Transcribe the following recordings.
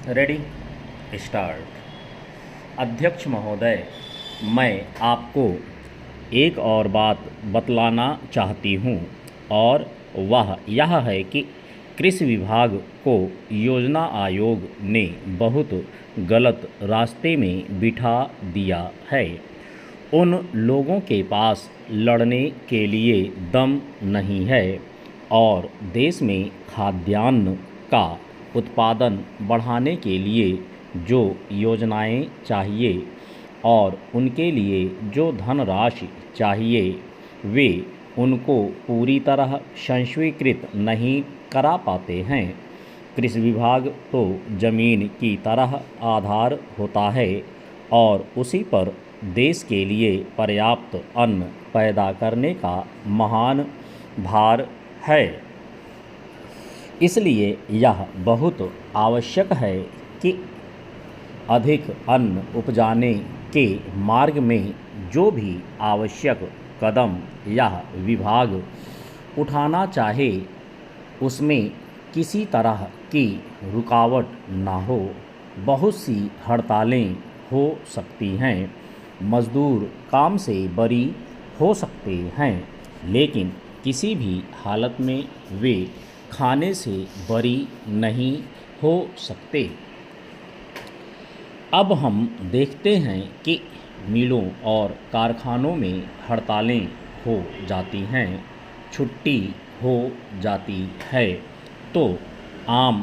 Ready start. अध्यक्ष महोदय, मैं आपको एक और बात बतलाना चाहती हूँ और वह यह है कि कृषि विभाग को योजना आयोग ने बहुत गलत रास्ते में बिठा दिया है। उन लोगों के पास लड़ने के लिए दम नहीं है और देश में खाद्यान्न का उत्पादन बढ़ाने के लिए जो योजनाएं चाहिए और उनके लिए जो धनराशि चाहिए वे उनको पूरी तरह संस्वीकृत नहीं करा पाते हैं। कृषि विभाग तो जमीन की तरह आधार होता है और उसी पर देश के लिए पर्याप्त अन्न पैदा करने का महान भार है। इसलिए यह बहुत आवश्यक है कि अधिक अन्न उपजाने के मार्ग में जो भी आवश्यक कदम यह विभाग उठाना चाहे उसमें किसी तरह की रुकावट ना हो। बहुत सी हड़तालें हो सकती हैं, मजदूर काम से बरी हो सकते हैं, लेकिन किसी भी हालत में वे खाने से बरी नहीं हो सकते। अब हम देखते हैं कि मिलों और कारखानों में हड़तालें हो जाती हैं, छुट्टी हो जाती है, तो आम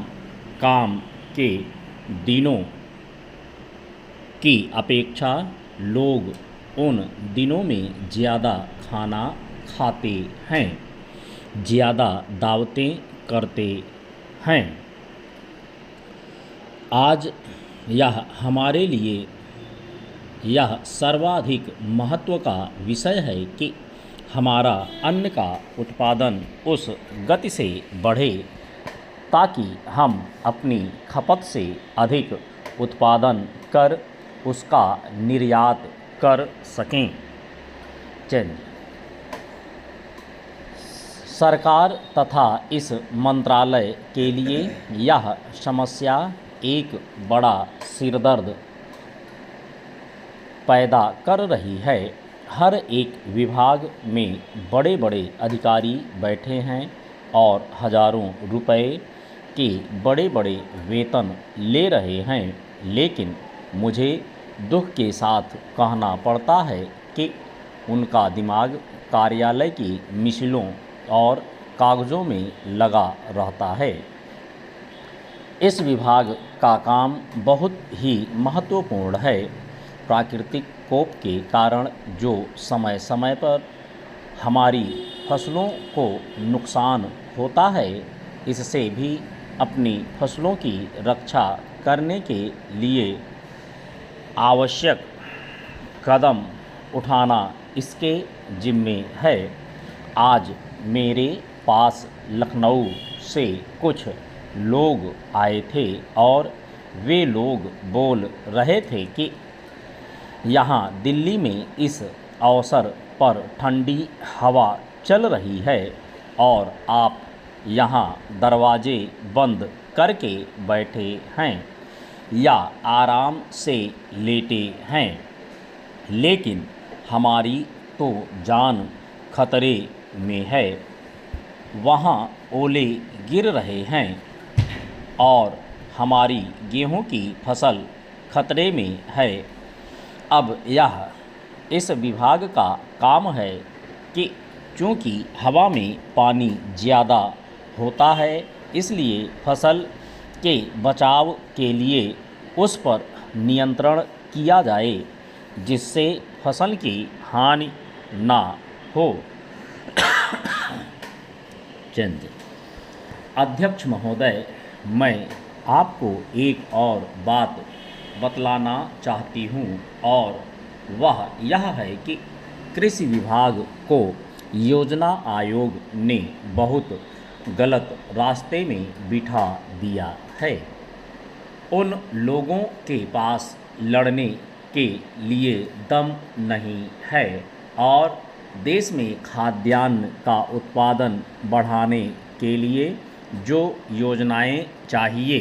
काम के दिनों की अपेक्षा लोग उन दिनों में ज़्यादा खाना खाते हैं, ज़्यादा दावतें करते हैं। आज यह हमारे लिए यह सर्वाधिक महत्व का विषय है कि हमारा अन्न का उत्पादन उस गति से बढ़े ताकि हम अपनी खपत से अधिक उत्पादन कर उसका निर्यात कर सकें। सरकार तथा इस मंत्रालय के लिए यह समस्या एक बड़ा सिरदर्द पैदा कर रही है। हर एक विभाग में बड़े बड़े अधिकारी बैठे हैं और हजारों रुपए के बड़े बड़े वेतन ले रहे हैं, लेकिन मुझे दुख के साथ कहना पड़ता है कि उनका दिमाग कार्यालय की मिसलों और कागज़ों में लगा रहता है। इस विभाग का काम बहुत ही महत्वपूर्ण है। प्राकृतिक कोप के कारण जो समय समय पर हमारी फसलों को नुकसान होता है, इससे भी अपनी फसलों की रक्षा करने के लिए आवश्यक कदम उठाना इसके जिम्मे है। आज मेरे पास लखनऊ से कुछ लोग आए थे और वे लोग बोल रहे थे कि यहाँ दिल्ली में इस अवसर पर ठंडी हवा चल रही है और आप यहाँ दरवाजे बंद करके बैठे हैं या आराम से लेटे हैं, लेकिन हमारी तो जान खतरे में है। वहाँ ओले गिर रहे हैं और हमारी गेहूं की फसल खतरे में है। अब यह इस विभाग का काम है कि चूँकि हवा में पानी ज़्यादा होता है, इसलिए फसल के बचाव के लिए उस पर नियंत्रण किया जाए जिससे फसल की हानि ना हो। अध्यक्ष महोदय, मैं आपको एक और बात बतलाना चाहती हूँ और वह यह है कि कृषि विभाग को योजना आयोग ने बहुत गलत रास्ते में बिठा दिया है। उन लोगों के पास लड़ने के लिए दम नहीं है और देश में खाद्यान्न का उत्पादन बढ़ाने के लिए जो योजनाएं चाहिए